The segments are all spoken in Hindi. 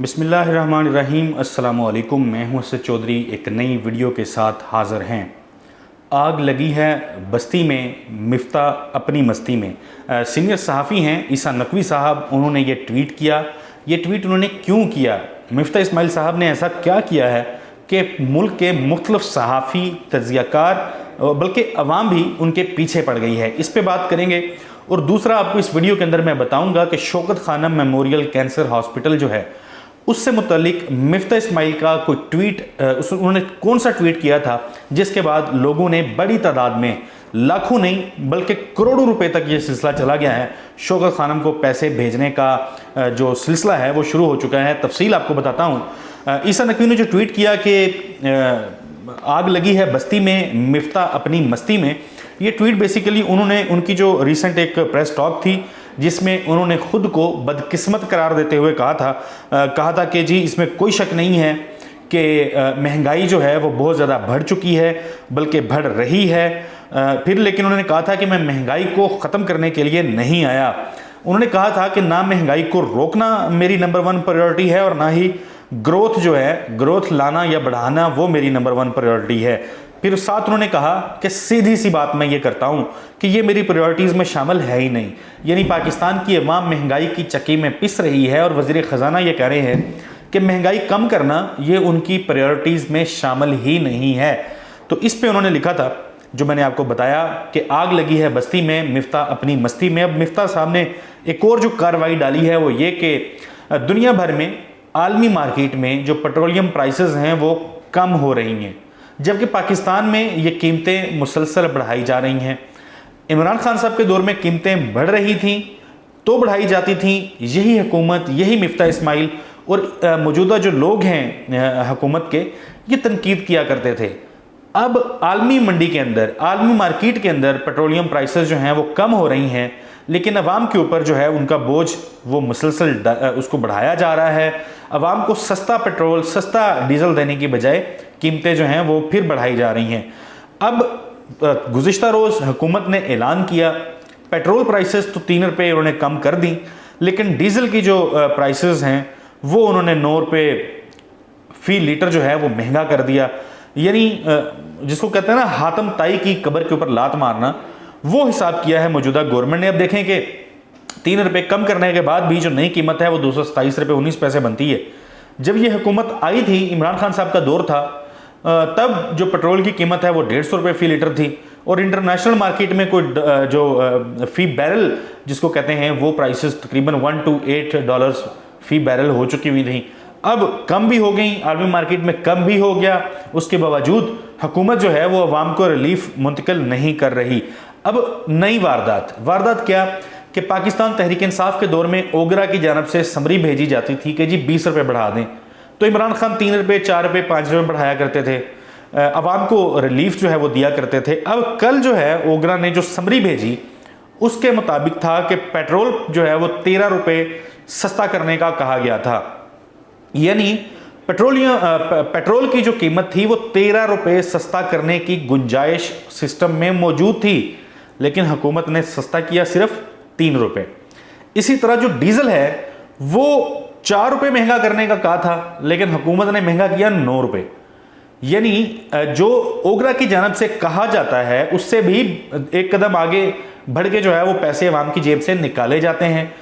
बिस्मिल्लाहिर्रहमानिर्रहीम। अस्सलामुअलैकुम। मैं हूं असद चौधरी एक नई वीडियो के साथ हाज़िर हैं। आग लगी है बस्ती में, मिफ्ता अपनी मस्ती में। सीनियर सहाफ़ी हैं ईसा नकवी साहब, उन्होंने ये ट्वीट किया। ये ट्वीट उन्होंने क्यों किया? मिफ्ता इस्माइल साहब ने ऐसा क्या किया है कि मुल्क के मुख्तलिफ सहाफ़ी, तज्ज़ियाकार बल्कि अवाम भी उनके पीछे पड़ गई है? इस पे बात करेंगे। और दूसरा, आपको इस वीडियो के अंदर मैं बताऊंगा कि Shaukat Khanum Memorial Cancer Hospital जो है उससे मुतल्लिक मिफ्ता इस्माइल का कोई ट्वीट, उन्होंने कौन सा ट्वीट किया था जिसके बाद लोगों ने बड़ी तादाद में, लाखों नहीं बल्कि करोड़ों रुपए तक ये सिलसिला चला गया है। शौकत खानम को पैसे भेजने का जो सिलसिला है वो शुरू हो चुका है। तफसील आपको बताता हूँ। ईसा नकवी ने जो ट्वीट किया कि आग लगी है बस्ती में, मिफ्ता अपनी मस्ती में, ये ट्वीट बेसिकली उन्होंने उनकी जो रिसेंट एक प्रेस टॉक थी जिसमें उन्होंने खुद को बदकिस्मत करार देते हुए कहा था कि जी इसमें कोई शक नहीं है कि महंगाई जो है वो बहुत ज़्यादा बढ़ चुकी है, बल्कि बढ़ रही है। फिर लेकिन उन्होंने कहा था कि मैं महंगाई को ख़त्म करने के लिए नहीं आया। उन्होंने कहा था कि ना महंगाई को रोकना मेरी नंबर 1 प्रायोरिटी है और ना ही ग्रोथ जो है, ग्रोथ लाना या बढ़ाना वो मेरी नंबर 1 प्रायोरिटी है। फिर साथ उन्होंने कहा कि सीधी सी बात मैं ये करता हूँ कि ये मेरी प्रायोरिटीज़ में शामिल है ही नहीं। यानी पाकिस्तान की अवाम महंगाई की चक्की में पिस रही है और वज़ीर ख़जाना ये कह रहे हैं कि महंगाई कम करना ये उनकी प्रायोरिटीज़ में शामिल ही नहीं है। तो इस पे उन्होंने लिखा था जो मैंने आपको बताया कि आग लगी है बस्ती में, मिफ्ता अपनी मस्ती में। अब मिफ्ता साहब ने एक और जो कार्रवाई डाली है वो ये कि दुनिया भर में आलमी मार्केट में जो पेट्रोलियम प्राइसेस हैं वो कम हो रही हैं, जबकि पाकिस्तान में ये कीमतें मुसलसल बढ़ाई जा रही हैं। इमरान खान साहब के दौर में कीमतें बढ़ रही थीं तो बढ़ाई जाती थीं। यही हुकूमत, यही मिफ्ता इस्माइल और मौजूदा जो लोग हैं हुकूमत के, ये तनकीद किया करते थे। अब आलमी मंडी के अंदर, आलमी मार्केट के अंदर पेट्रोलियम प्राइसेस जो हैं वो कम हो रही हैं, लेकिन अवाम के ऊपर जो है उनका बोझ वो मुसलसल उसको बढ़ाया जा रहा है। अवाम को सस्ता पेट्रोल, सस्ता डीजल देने की बजाय कीमतें जो हैं वो फिर बढ़ाई जा रही हैं। अब गुज़िश्ता रोज़ हुकूमत ने ऐलान किया पेट्रोल प्राइसेस तो 3 रुपये उन्होंने कम कर दी, लेकिन डीजल की जो प्राइसेस हैं वो उन्होंने 9 रुपये फ़ी लीटर जो है वो महंगा कर दिया। यानी जिसको कहते हैं ना हातम ताई की कब्र के ऊपर लात मारना, वो हिसाब किया है मौजूदा गवर्नमेंट ने। अब देखें कि 3 रुपये कम करने के बाद भी जो नई कीमत है वो 227 रुपये 19 पैसे बनती है। जब ये हुकूमत आई थी, इमरान खान साहब का दौर था, तब जो पेट्रोल की कीमत है वो 150 रुपये फ़ी लीटर थी और इंटरनेशनल मार्केट में कोई जो फ़ी बैरल जिसको कहते हैं वो प्राइसेस तकरीबन $1 to $8 फ़ी बैरल हो चुकी हुई थी। अब कम भी हो गई, आलमी मार्केट में कम भी हो गया। उसके बावजूद हुकूमत जो है वो अवाम को रिलीफ मुंतकिल नहीं कर रही। अब नई वारदात क्या कि पाकिस्तान तहरीक इंसाफ के दौर में ओगरा की जानब से समरी भेजी जाती थी कि जी 20 रुपये बढ़ा दें, तो इमरान खान 3 रुपये, 4 रुपये, 5 रुपये बढ़ाया करते थे, अवाम को रिलीफ जो है वो दिया करते थे। अब कल जो है ओगरा ने जो समरी भेजी उसके मुताबिक था कि पेट्रोल जो है वो 13 रुपये सस्ता करने का कहा गया था। यानी पेट्रोल की जो कीमत थी वो 13 रुपये सस्ता करने की गुंजाइश सिस्टम में मौजूद थी, लेकिन हुकूमत ने सस्ता किया सिर्फ 3 रुपये। इसी तरह जो डीजल है वो 4 रुपये महंगा करने का कहा था, लेकिन हुकूमत ने महंगा किया 9 रुपये। यानी जो ओगरा की जानब से कहा जाता है उससे भी एक कदम आगे बढ़ के जो है वो पैसे अवाम की जेब से निकाले जाते हैं।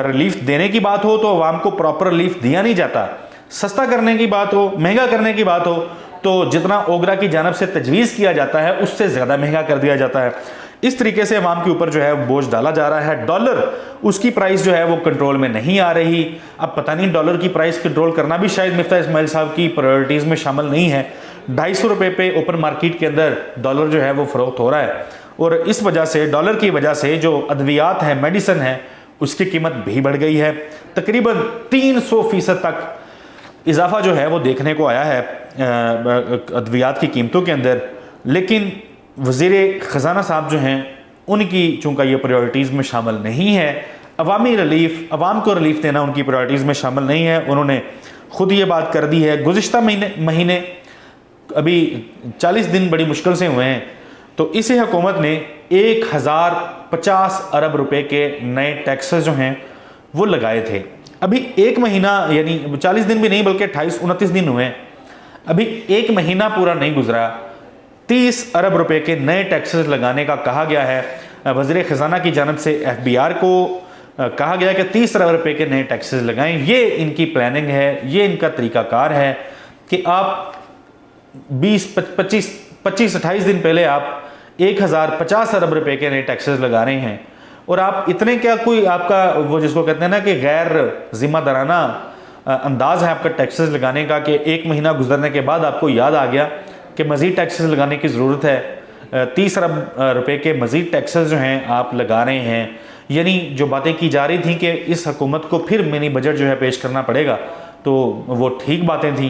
रिलीफ देने की बात हो तो अवाम को प्रॉपर रिलीफ दिया नहीं जाता। सस्ता करने की बात हो, महंगा करने की बात हो तो जितना ओगरा की जानब से तजवीज़ किया जाता है उससे ज़्यादा महंगा कर दिया जाता है। इस तरीके से अवाम के ऊपर जो है बोझ डाला जा रहा है। डॉलर, उसकी प्राइस जो है वो कंट्रोल में नहीं आ रही। अब पता नहीं डॉलर की प्राइस कंट्रोल करना भी शायद मिफ्ता इस्माइल साहब की प्रायोरिटीज़ में शामिल नहीं है। 250 रुपये पे ओपन मार्केट के अंदर डॉलर जो है वो फ़रोख्त हो रहा है और इस वजह से, डॉलर की वजह से जो अद्वियात है, मेडिसिन है, उसकी कीमत भी बढ़ गई है। तकरीबन 300% तक इजाफा जो है वो देखने को आया है अद्वियात की कीमतों के अंदर। लेकिन वज़ीर ख़जाना साहब जो हैं उनकी चूँकि ये प्रायोरिटीज़ में शामिल नहीं है। अवामी रिलीफ, अवाम को रिलीफ देना उनकी प्रायोरिटीज़ में शामिल नहीं है। उन्होंने खुद ये बात कर दी है। गुज़िश्ता महीने अभी 40 दिन बड़ी मुश्किल से हुए हैं, तो इसी हुकूमत ने 1050 अरब रुपए के नए टैक्सेस जो हैं वो लगाए थे। अभी 1 महीना यानी 40 दिन भी नहीं बल्कि 28-29 दिन हुए, अभी 1 महीना पूरा नहीं गुजरा, 30 अरब रुपए के नए टैक्सेस लगाने का कहा गया है। वज़ीर ख़जाना की जानब से FBR को कहा गया कि 30 अरब रुपए के नए टैक्सेस लगाएं। ये इनकी प्लानिंग है, ये इनका तरीकाकार है कि आप 25-28 दिन पहले आप 1050 अरब रुपए के नए टैक्सेस लगा रहे हैं, और आप इतने क्या कोई आपका वो जिसको कहते हैं ना कि गैर जिम्मेदाराना अंदाज है आपका टैक्सेस लगाने का, कि 1 महीना गुजरने के बाद आपको याद आ गया कि मज़ीद टैक्सेस लगाने की ज़रूरत है। 30 अरब रुपए के मज़ीद टैक्सेस जो हैं आप लगा रहे हैं। यानी जो बातें की जा रही थी कि इस हुकूमत को फिर मिनी बजट जो है पेश करना पड़ेगा, तो वो ठीक बातें थी।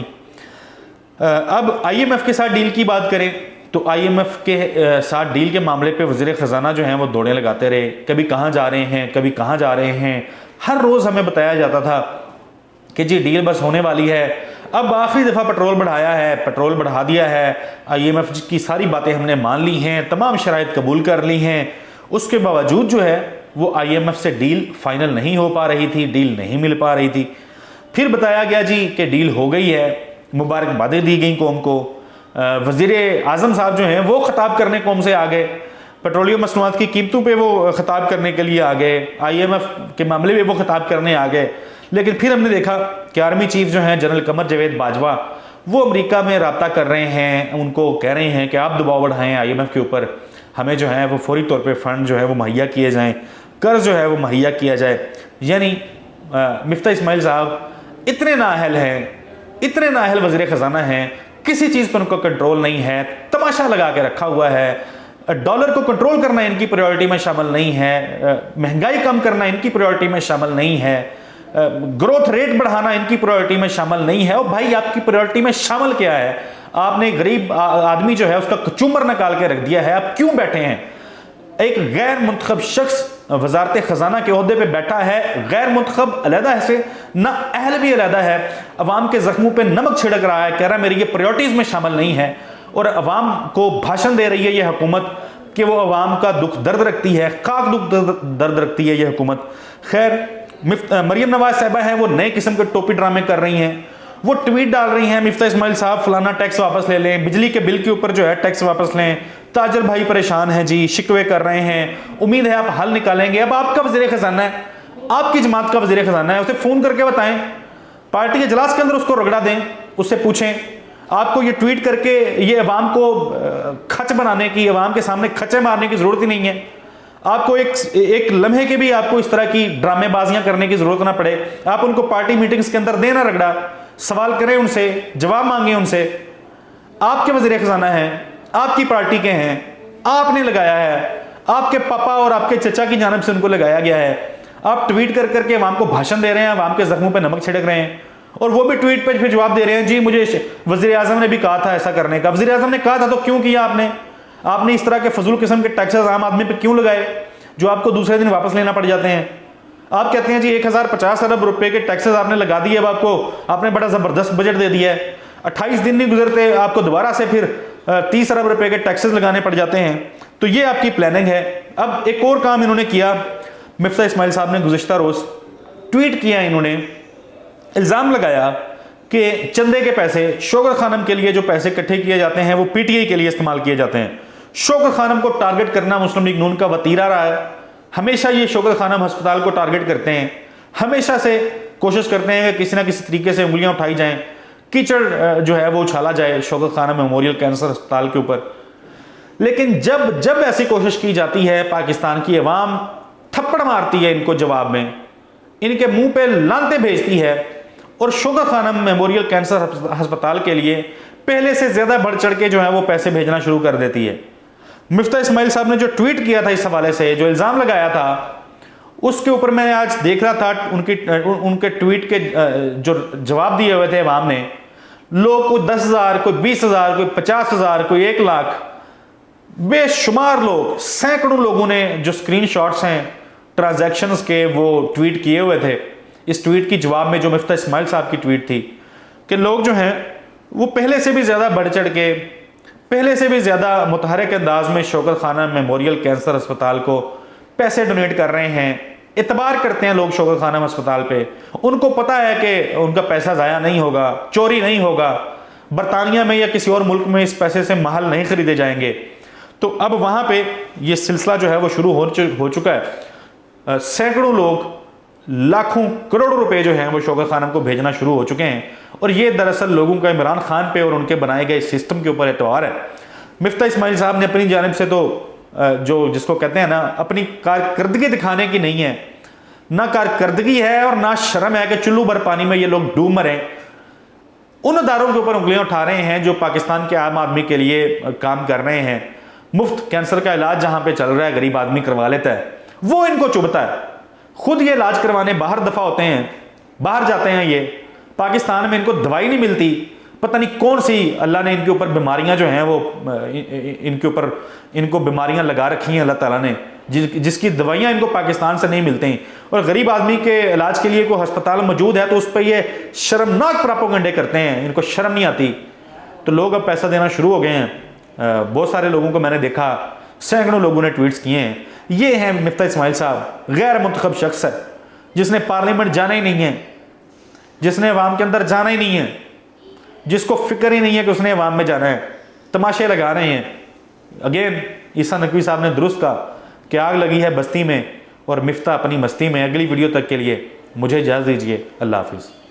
अब IMF के साथ डील की बात करें तो IMF के साथ डील के मामले पे वज़ीर ख़जाना जो हैं वो दौड़े लगाते रहे, कभी कहाँ जा रहे हैं, कभी कहाँ जा रहे हैं। हर रोज़ हमें बताया जाता था कि जी डील बस होने वाली है। अब आखिरी दफ़ा पेट्रोल बढ़ाया है, पेट्रोल बढ़ा दिया है, IMF की सारी बातें हमने मान ली हैं, तमाम शराइत कबूल कर ली हैं। उसके बावजूद जो है वो IMF से डील फाइनल नहीं हो पा रही थी, डील नहीं मिल पा रही थी। फिर बताया गया जी कि डील हो गई है, मुबारकबादें दी गई कौम को। वज़ीर आज़म साहब जो हैं वो ख़ताब करने कौम से आ गए, पेट्रोलियम मसनूआत की कीमतों पे वो ख़ताब करने के लिए आ गए, IMF के मामले में वो ख़ताब करने आ गए। लेकिन फिर हमने देखा कि आर्मी चीफ जो हैं जनरल कमर जावेद बाजवा, वो अमेरिका में रब्ता कर रहे हैं, उनको कह रहे हैं कि आप दबाव बढ़ाएं IMF के ऊपर, हमें जो है वो फौरी तौर पे फ़ंड जो है वो मुहैया किए जाएँ, कर्ज जो है वो मुहैया किया जाए। यानी मिफ्ता इस्माइल साहब इतने नाअहल हैं, इतने नाअहल वज़ीर ख़जाना हैं, किसी चीज़ पर उनका कंट्रोल नहीं है, तमाशा लगा के रखा हुआ है। डॉलर को कंट्रोल करना इनकी प्रायोरिटी में शामिल नहीं है, महंगाई कम करना इनकी प्रायोरिटी में शामिल नहीं है, ग्रोथ रेट बढ़ाना इनकी प्रायोरिटी में शामिल नहीं है। और भाई आपकी प्रायोरिटी में शामिल क्या है? आपने गरीब आदमी जो है उसका कचूमर निकाल के रख दिया है। आप क्यों बैठे हैं? एक गैर मुंतखब शख्स वजारत ख़जाना के ओहदे पे बैठा है, गैर मुंतखब अलहदा से ना अहल भी अलहदा है, अवाम के जख्मों पे नमक छिड़क रहा है, कह रहा है मेरी ये प्रायोरिटीज़ में शामिल नहीं है, और अवाम को भाषण दे रही है ये हुकूमत कि वो अवाम का दुख दर्द रखती है, खाक दुख दर्द रखती है ये हुकूमत। खैर मरियम नवाज साहिबा हैं, वो नए किस्म के टोपी ड्रामे कर रही हैं, वो ट्वीट डाल रही हैं मिफ्ता इस्माइल साहब फलाना टैक्स वापस ले लें, बिजली के बिल के ऊपर जो है टैक्स वापस लें, ताजर भाई परेशान हैं जी, शिकवे कर रहे हैं, उम्मीद है आप हल निकालेंगे। अब आपका वज़ीर ख़जाना है, आपकी जमात का वज़ीर ख़जाना है, उसे फ़ोन करके बताएं, पार्टी के इजलास के अंदर उसको रगड़ा दें, उससे पूछें आपको ये ट्वीट करके ये अवाम को खच बनाने की, अवाम के सामने खचे मारने की ज़रूरत ही नहीं है। आपको एक लम्हे के भी आपको इस तरह की ड्रामेबाजियां करने की ज़रूरत ना पड़े। आप उनको पार्टी मीटिंग्स के अंदर देना रगड़ा, सवाल करें उनसे, जवाब मांगे उनसे। आपके वज़ीर ख़जाना हैं, आपकी पार्टी के हैं, आपने लगाया है, आपके पापा और आपके चचा की जानब से उनको लगाया गया है। आप ट्वीट कर करके अवाम को भाषण दे रहे हैं, अवाम के जख्मों पे नमक छिड़क रहे हैं, और वो भी ट्वीट पे फिर जवाब दे रहे हैं जी मुझे वज़ीर आज़म ने भी कहा था ऐसा करने का। वज़ीर आज़म ने कहा था तो क्यों किया आपने इस तरह के फजूल किस्म के टैक्सेस आम आदमी पे क्यों लगाए जो आपको दूसरे दिन वापस लेना पड़ जाते हैं? आप कहते हैं जी 1050 अरब रुपए के टैक्सेस आपने लगा दिए, अब आपने बड़ा ज़बरदस्त बजट दे दिया है, 28 दिन नहीं गुजरते आपको दोबारा से फिर 30 अरब रुपए के टैक्सेस लगाने पड़ जाते हैं। तो ये आपकी प्लानिंग है। अब एक और काम इन्होंने किया, मिफ्ता इस्माइल साहब ने गुज़िश्ता रोज़ ट्वीट किया, इन्होंने इल्ज़ाम लगाया कि चंदे के पैसे, शौकत खानम के लिए जो पैसे इकट्ठे किए जाते हैं वो PTI के लिए इस्तेमाल किए जाते हैं। शौकत खानम को टारगेट करना मुस्लिम लीग नून का वतीरा रहा है। हमेशा ये शौकत खानम अस्पताल को टारगेट करते हैं, हमेशा से कोशिश करते हैं कि किसी ना किसी तरीके से उंगलियां उठाई जाएं, कीचड़ जो है वो उछाला जाए शौकत खानम मेमोरियल कैंसर अस्पताल के ऊपर। लेकिन जब ऐसी कोशिश की जाती है, पाकिस्तान की अवाम थप्पड़ मारती है इनको, जवाब में इनके मुंह पे लानते भेजती है, और शौकत खानम मेमोरियल कैंसर अस्पताल के लिए पहले से ज्यादा बढ़ चढ़ के जो है वो पैसे भेजना शुरू कर देती है। मिफ्ता इस्माइल साहब ने जो ट्वीट किया था इस हवाले से, जो इल्ज़ाम लगाया था, उसके ऊपर मैं आज देख रहा था उनके ट्वीट के जो जवाब दिए हुए थे अवाम ने। लोग कोई 10,000, कोई 20,000, कोई 50,000, कोई 1 लाख, बेशुमार लोग, सैकड़ों लोगों ने जो स्क्रीनशॉट्स हैं ट्रांजैक्शंस के वो ट्वीट किए हुए थे। इस ट्वीट की जवाब में जो मिफ्ता इस्माइल साहब की ट्वीट थी कि लोग जो हैं वो पहले से भी ज़्यादा बढ़ चढ़ के, पहले से भी ज़्यादा मुतहरक अंदाज में शौकत खानम मेमोरियल कैंसर अस्पताल को पैसे डोनेट कर रहे हैं। इतबार करते हैं लोग शौकत खानम अस्पताल पे। उनको पता है कि उनका पैसा ज़ाया नहीं होगा, चोरी नहीं होगा, बरतानिया में या किसी और मुल्क में इस पैसे से महल नहीं खरीदे जाएंगे। तो अब वहाँ पे ये सिलसिला जो है वो शुरू हो चुका है। सैकड़ों लोग, लाखों करोड़ों रुपए जो हैं वो शौकत खानम को भेजना शुरू हो चुके हैं। और ये दरअसल लोगों का इमरान खान पे और उनके बनाए गए सिस्टम के ऊपर एतबार है। मिफ्ता इस्माइल साहब ने अपनी जानिब से तो जो जिसको कहते हैं ना, अपनी कारकर्दगी दिखाने की नहीं है, ना कारकर्दगी है और ना शर्म है कि चुल्लू भर पानी में ये लोग डूब मरें। उन अदारों के ऊपर उंगलियां उठा रहे हैं जो पाकिस्तान के आम आदमी के लिए काम कर रहे हैं। मुफ्त कैंसर का इलाज जहां पे चल रहा है, गरीब आदमी करवा लेता है, वो इनको चुभता है। खुद ये इलाज करवाने बाहर दफा होते हैं, बाहर जाते हैं। ये पाकिस्तान में इनको दवाई नहीं मिलती, पता नहीं कौन सी अल्लाह ने इनके ऊपर बीमारियां जो हैं वो इनके ऊपर इनको बीमारियां लगा रखी हैं अल्लाह ताला ने, जिसकी दवाइयां इनको पाकिस्तान से नहीं मिलती। और गरीब आदमी के इलाज के लिए कोई अस्पताल मौजूद है तो उस पर ये शर्मनाक प्रोपेगेंडे करते हैं, इनको शर्म नहीं आती। तो लोग अब पैसा देना शुरू हो गए हैं। बहुत सारे लोगों को मैंने देखा, सैकड़ों लोगों ने ट्वीट्स किए हैं। ये हैं मिफ्ता इस्माइल साहब, गैर मुंतखब शख्स है, जिसने पार्लियामेंट जाना ही नहीं है, जिसने अवाम के अंदर जाना ही नहीं है, जिसको फिक्र ही नहीं है कि उसने अवाम में जाना है, तमाशे लगा रहे हैं। अगेन ईसा नकवी साहब ने दुरुस्त कहा कि आग लगी है बस्ती में और मिफ्ता अपनी मस्ती में। अगली वीडियो तक के लिए मुझे इजाज़त दीजिए। अल्लाह हाफिज़।